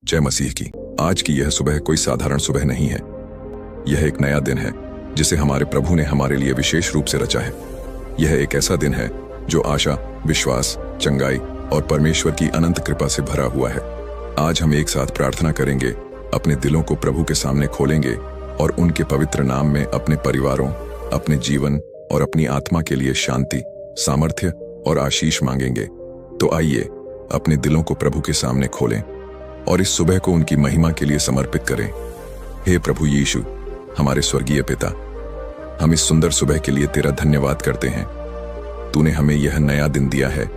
जय मसीह की। आज की यह सुबह कोई साधारण सुबह नहीं है। यह एक नया दिन है जिसे हमारे प्रभु ने हमारे लिए विशेष रूप से रचा है। यह एक ऐसा दिन है जो आशा, विश्वास, चंगाई और परमेश्वर की अनंत कृपा से भरा हुआ है। आज हम एक साथ प्रार्थना करेंगे, अपने दिलों को प्रभु के सामने खोलेंगे और उनके पवित्र नाम में अपने परिवारों, अपने जीवन और अपनी आत्मा के लिए शांति, सामर्थ्य और आशीष मांगेंगे। तो आइए अपने दिलों को प्रभु के सामने खोलें और इस सुबह को उनकी महिमा के लिए समर्पित करें। हे प्रभु यीशु, हमारे स्वर्गीय पिता, हम इस सुंदर सुबह के लिए तेरा धन्यवाद करते हैं। तूने हमें यह नया दिन दिया है,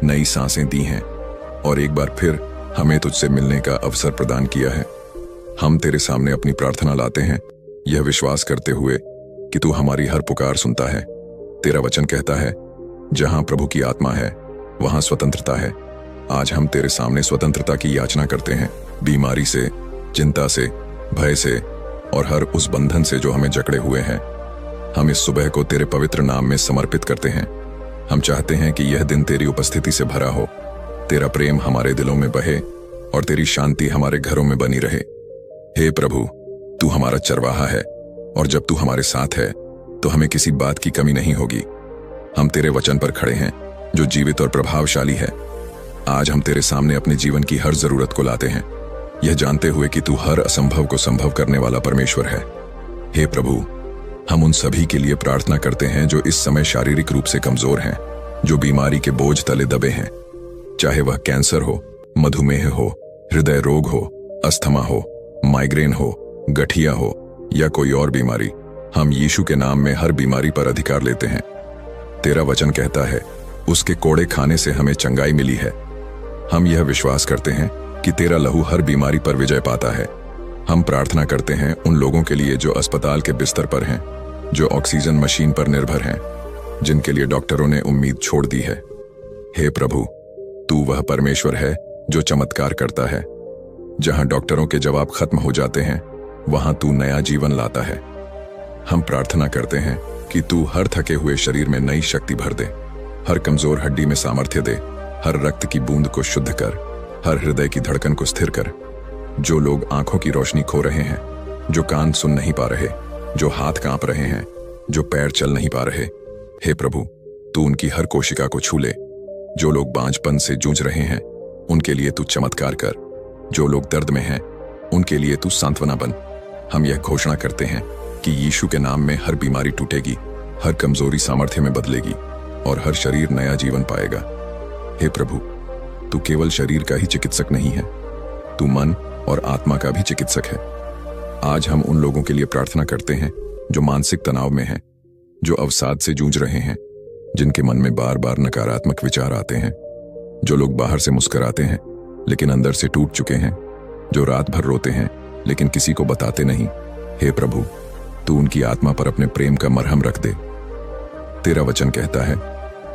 नई सांसें दी हैं और एक बार फिर हमें तुझसे मिलने का अवसर प्रदान किया है। हम तेरे सामने अपनी प्रार्थना लाते हैं, यह विश्वास करते हुए कि तू हमारी हर पुकार सुनता है। तेरा वचन कहता है, जहां प्रभु की आत्मा है वहां स्वतंत्रता है। आज हम तेरे सामने स्वतंत्रता की याचना करते हैं, बीमारी से, चिंता से, भय से और हर उस बंधन से जो हमें जकड़े हुए हैं। हम इस सुबह को तेरे पवित्र नाम में समर्पित करते हैं। हम चाहते हैं कि यह दिन तेरी उपस्थिति से भरा हो, तेरा प्रेम हमारे दिलों में बहे और तेरी शांति हमारे घरों में बनी रहे। हे प्रभु, तू हमारा चरवाहा है और जब तू हमारे साथ है तो हमें किसी बात की कमी नहीं होगी। हम तेरे वचन पर खड़े हैं जो जीवित और प्रभावशाली है। आज हम तेरे सामने अपने जीवन की हर जरूरत को लाते हैं, यह जानते हुए कि तू हर असंभव को संभव करने वाला परमेश्वर है। हे प्रभु, हम उन सभी के लिए प्रार्थना करते हैं जो इस समय शारीरिक रूप से कमजोर हैं, जो बीमारी के बोझ तले दबे हैं, चाहे वह कैंसर हो, मधुमेह हो, हृदय रोग हो, अस्थमा हो, माइग्रेन हो, गठिया हो या कोई और बीमारी। हम यीशु के नाम में हर बीमारी पर अधिकार लेते हैं। तेरा वचन कहता है, उसके कोड़े खाने से हमें चंगाई मिली है। हम यह विश्वास करते हैं कि तेरा लहू हर बीमारी पर विजय पाता है। हम प्रार्थना करते हैं उन लोगों के लिए जो अस्पताल के बिस्तर पर हैं, जो ऑक्सीजन मशीन पर निर्भर हैं, जिनके लिए डॉक्टरों ने उम्मीद छोड़ दी है। हे प्रभु, तू वह परमेश्वर है जो चमत्कार करता है। जहां डॉक्टरों के जवाब खत्म हो जाते हैं, वहां तू नया जीवन लाता है। हम प्रार्थना करते हैं कि तू हर थके हुए शरीर में नई शक्ति भर दे, हर कमजोर हड्डी में सामर्थ्य दे, हर रक्त की बूंद को शुद्ध कर, हर हृदय की धड़कन को स्थिर कर। जो लोग आंखों की रोशनी खो रहे हैं, जो कान सुन नहीं पा रहे, जो हाथ कांप रहे हैं, जो पैर चल नहीं पा रहे, हे प्रभु, तू उनकी हर कोशिका को छू ले। जो लोग बांझपन से जूझ रहे हैं, उनके लिए तू चमत्कार कर। जो लोग दर्द में हैं, उनके लिए तू सांत्वना बन। हम यह घोषणा करते हैं कि यीशु के नाम में हर बीमारी टूटेगी, हर कमजोरी सामर्थ्य में बदलेगी और हर शरीर नया जीवन पाएगा। हे प्रभु, तू केवल शरीर का ही चिकित्सक नहीं है, तू मन और आत्मा का भी चिकित्सक है। आज हम उन लोगों के लिए प्रार्थना करते हैं जो मानसिक तनाव में हैं, जो अवसाद से जूझ रहे हैं, जिनके मन में बार बार नकारात्मक विचार आते हैं, जो लोग बाहर से मुस्कुराते हैं लेकिन अंदर से टूट चुके हैं, जो रात भर रोते हैं लेकिन किसी को बताते नहीं। हे प्रभु, तू उनकी आत्मा पर अपने प्रेम का मरहम रख दे। तेरा वचन कहता है,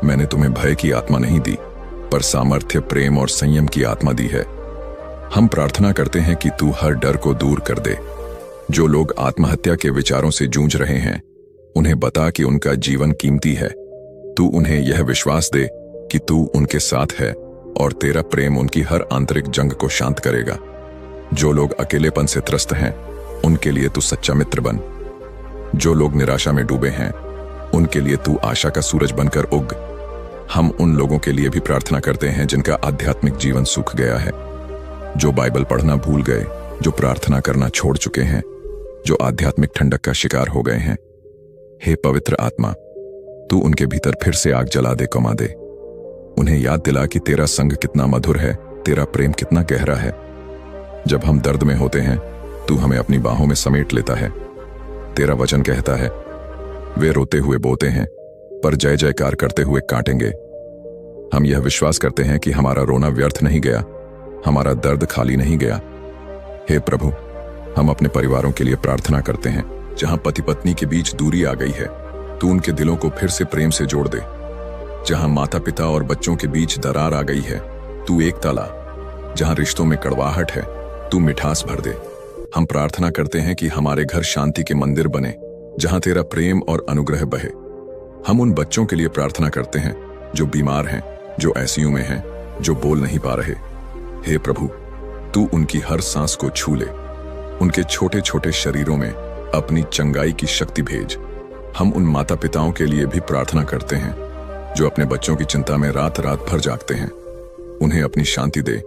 मैंने तुम्हें भय की आत्मा नहीं दी, पर सामर्थ्य, प्रेम और संयम की आत्मा दी है। हम प्रार्थना करते हैं कि तू हर डर को दूर कर दे। जो लोग आत्महत्या के विचारों से जूझ रहे हैं, उन्हें बता कि उनका जीवन कीमती है। तू उन्हें यह विश्वास दे कि तू उनके साथ है और तेरा प्रेम उनकी हर आंतरिक जंग को शांत करेगा। जो लोग अकेलेपन से त्रस्त हैं, उनके लिए तू सच्चा मित्र बन। जो लोग निराशा में डूबे हैं, उनके लिए तू आशा का सूरज बनकर उग। हम उन लोगों के लिए भी प्रार्थना करते हैं जिनका आध्यात्मिक जीवन सूख गया है, जो बाइबल पढ़ना भूल गए, जो प्रार्थना करना छोड़ चुके हैं, जो आध्यात्मिक ठंडक का शिकार हो गए हैं। हे पवित्र आत्मा, तू उनके भीतर फिर से आग जला दे, कमा दे। उन्हें याद दिला कि तेरा संग कितना मधुर है, तेरा प्रेम कितना गहरा है। जब हम दर्द में होते हैं, तू हमें अपनी बाहों में समेट लेता है। तेरा वचन कहता है, वे रोते हुए बोते हैं पर जय जयकार करते हुए काटेंगे। हम यह विश्वास करते हैं कि हमारा रोना व्यर्थ नहीं गया, हमारा दर्द खाली नहीं गया। हे प्रभु, हम अपने परिवारों के लिए प्रार्थना करते हैं जहां पति पत्नी के बीच दूरी आ गई है, तू उनके दिलों को फिर से प्रेम से जोड़ दे। जहां माता पिता और बच्चों के बीच दरार आ गई है, तू एकता ला। जहां रिश्तों में कड़वाहट है, तू मिठास भर दे। हम प्रार्थना करते हैं कि हमारे घर शांति के मंदिर बने, जहां तेरा प्रेम और अनुग्रह बहे। हम उन बच्चों के लिए प्रार्थना करते हैं जो बीमार हैं, जो आईसीयू में हैं, जो बोल नहीं पा रहे। हे प्रभु, तू उनकी हर सांस को छू ले, उनके छोटे छोटे शरीरों में अपनी चंगाई की शक्ति भेज। हम उन माता पिताओं के लिए भी प्रार्थना करते हैं जो अपने बच्चों की चिंता में रात रात भर जागते हैं। उन्हें अपनी शांति दे,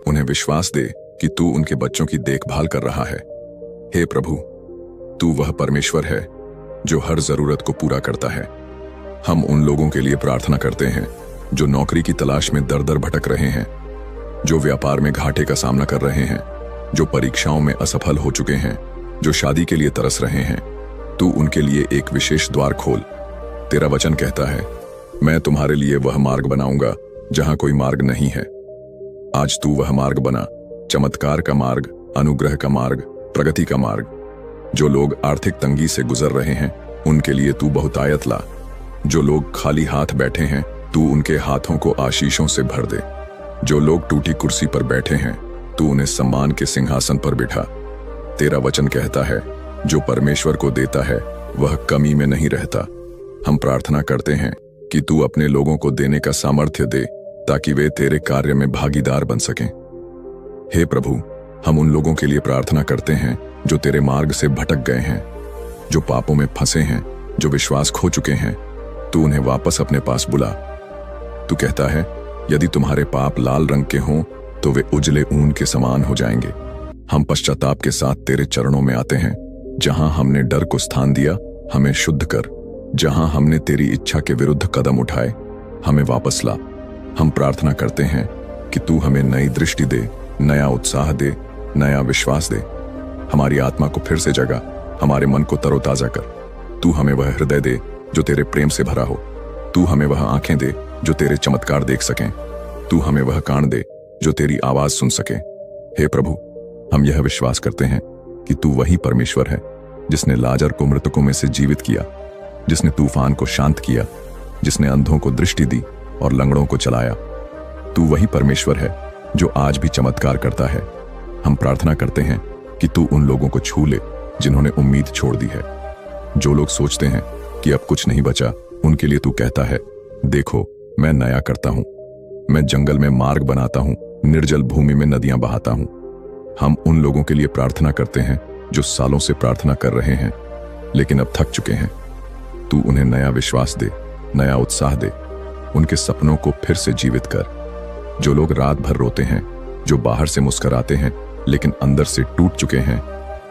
उन्हें विश्वास दे कि तू उनके बच्चों की देखभाल कर रहा है। हे प्रभु, तू वह परमेश्वर है जो हर जरूरत को पूरा करता है। हम उन लोगों के लिए प्रार्थना करते हैं जो नौकरी की तलाश में दर दर भटक रहे हैं, जो व्यापार में घाटे का सामना कर रहे हैं, जो परीक्षाओं में असफल हो चुके हैं, जो शादी के लिए तरस रहे हैं। तू उनके लिए एक विशेष द्वार खोल। तेरा वचन कहता है, मैं तुम्हारे लिए वह मार्ग बनाऊंगा जहां कोई मार्ग नहीं है। आज तू वह मार्ग बना, चमत्कार का मार्ग, अनुग्रह का मार्ग, प्रगति का मार्ग। जो लोग आर्थिक तंगी से गुजर रहे हैं उनके लिए तू बहुतायत ला। जो लोग खाली हाथ बैठे हैं तू उनके हाथों को आशीषों से भर दे। जो लोग टूटी कुर्सी पर बैठे हैं तू उन्हें सम्मान के सिंहासन पर बिठा। तेरा वचन कहता है, जो परमेश्वर को देता है वह कमी में नहीं रहता। हम प्रार्थना करते हैं कि तू अपने लोगों को देने का सामर्थ्य दे ताकि वे तेरे कार्य में भागीदार बन सकें। हे प्रभु, हम उन लोगों के लिए प्रार्थना करते हैं जो तेरे मार्ग से भटक गए हैं, जो पापों में फंसे हैं, जो विश्वास खो चुके हैं। तू उन्हें वापस अपने पास बुला। तू कहता है, यदि तुम्हारे पाप लाल रंग के हों तो वे उजले ऊन के समान हो जाएंगे। हम पश्चाताप के साथ तेरे चरणों में आते हैं। जहां हमने डर को स्थान दिया, हमें शुद्ध कर। जहां हमने तेरी इच्छा के विरुद्ध कदम उठाए, हमें वापस ला। हम प्रार्थना करते हैं कि तू हमें नई दृष्टि दे, नया उत्साह दे, नया विश्वास दे। हमारी आत्मा को फिर से जगा, हमारे मन को तरोताजा कर। तू हमें वह हृदय दे जो तेरे प्रेम से भरा हो। तू हमें वह आंखें दे जो तेरे चमत्कार देख सकें। तू हमें वह कान दे जो तेरी आवाज सुन सके। हे प्रभु, हम यह विश्वास करते हैं कि तू वही परमेश्वर है जिसने लाजर को मृतकों में से जीवित किया, जिसने तूफान को शांत किया, जिसने अंधों को दृष्टि दी और लंगड़ों को चलाया। तू वही परमेश्वर है जो आज भी चमत्कार करता है। हम प्रार्थना करते हैं कि तू उन लोगों को छू ले जिन्होंने उम्मीद छोड़ दी है। जो लोग सोचते हैं कि अब कुछ नहीं बचा, उनके लिए तू कहता है, देखो मैं नया करता हूं। मैं जंगल में मार्ग बनाता हूं, निर्जल भूमि में नदियां बहाता हूं। हम उन लोगों के लिए प्रार्थना करते हैं जो सालों से प्रार्थना कर रहे हैं लेकिन अब थक चुके हैं। तू उन्हें नया विश्वास दे, नया उत्साह दे, उनके सपनों को फिर से जीवित कर। जो लोग रात भर रोते हैं, जो बाहर से मुस्कुराते हैं लेकिन अंदर से टूट चुके हैं,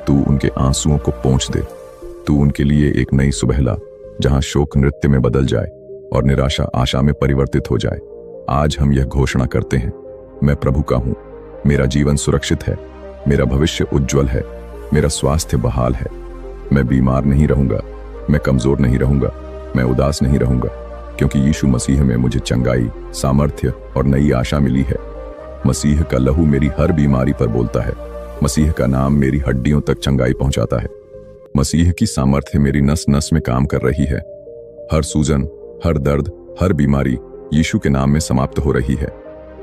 तू उनके आंसुओं को पोंछ दे। तू उनके लिए एक नई सुबह ला जहां शोक नृत्य में बदल जाए और निराशा आशा में परिवर्तित हो जाए। आज हम यह घोषणा करते हैं, मैं प्रभु का हूं, मेरा जीवन सुरक्षित है, मेरा भविष्य उज्जवल है, मेरा स्वास्थ्य बहाल है। मैं बीमार नहीं रहूंगा, मैं कमजोर नहीं रहूंगा, मैं उदास नहीं रहूंगा, क्योंकि यीशु मसीह में मुझे चंगाई, सामर्थ्य और नई आशा मिली है। मसीह का लहू मेरी हर बीमारी पर बोलता है। मसीह का नाम मेरी हड्डियों तक चंगाई पहुंचाता है। मसीह की सामर्थ्य मेरी नस नस में काम कर रही है। हर सूजन, हर दर्द, हर बीमारी यीशु के नाम में समाप्त हो रही है।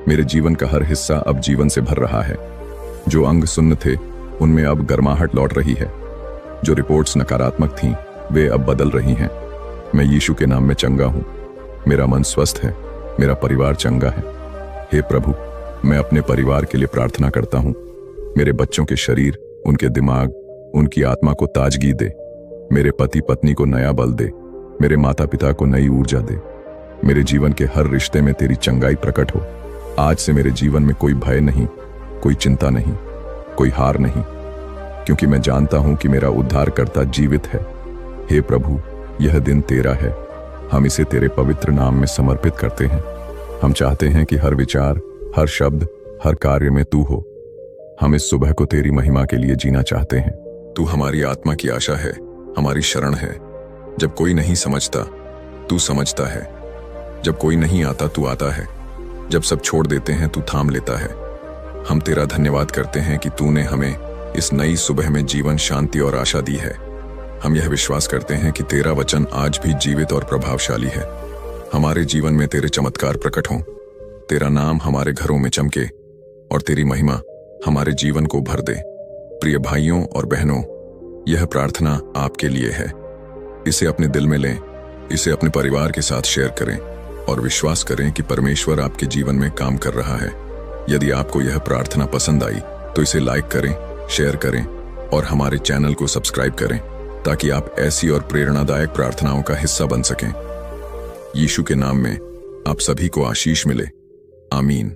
मेरे जीवन का हर हिस्सा अब जीवन से भर रहा है। जो अंग सुन्न थे उनमें अब गर्माहट लौट रही है। जो रिपोर्ट्स नकारात्मक थीं वे अब बदल रही हैं। मैं यीशु के नाम में चंगा हूं। मेरा मन स्वस्थ है, मेरा परिवार चंगा है। हे प्रभु, मैं अपने परिवार के लिए प्रार्थना करता हूं। मेरे बच्चों के शरीर, उनके दिमाग, उनकी आत्मा को ताजगी दे। मेरे पति पत्नी को नया बल दे। मेरे माता पिता को नई ऊर्जा दे। मेरे जीवन के हर रिश्ते में तेरी चंगाई प्रकट हो। आज से मेरे जीवन में कोई भय नहीं, कोई चिंता नहीं, कोई हार नहीं, क्योंकि मैं जानता हूं कि मेरा उद्धारकर्ता जीवित है। हे प्रभु, यह दिन तेरा है। हम इसे तेरे पवित्र नाम में समर्पित करते हैं। हम चाहते हैं कि हर विचार, हर शब्द, हर कार्य में तू हो। हम इस सुबह को तेरी महिमा के लिए जीना चाहते हैं। तू हमारी आत्मा की आशा है, हमारी शरण है। जब कोई नहीं समझता तू समझता है। जब कोई नहीं आता तू आता है। जब सब छोड़ देते हैं तू थाम लेता है। हम तेरा धन्यवाद करते हैं कि तूने हमें इस नई सुबह में जीवन, शांति और आशा दी है। हम यह विश्वास करते हैं कि तेरा वचन आज भी जीवित और प्रभावशाली है। हमारे जीवन में तेरे चमत्कार प्रकट हों, तेरा नाम हमारे घरों में चमके और तेरी महिमा हमारे जीवन को भर दे। प्रिय भाइयों और बहनों, यह प्रार्थना आपके लिए है। इसे अपने दिल में लें, इसे अपने परिवार के साथ शेयर करें और विश्वास करें कि परमेश्वर आपके जीवन में काम कर रहा है। यदि आपको यह प्रार्थना पसंद आई तो इसे लाइक करें, शेयर करें और हमारे चैनल को सब्सक्राइब करें ताकि आप ऐसी और प्रेरणादायक प्रार्थनाओं का हिस्सा बन सकें। यीशु के नाम में आप सभी को आशीष मिले। आमीन।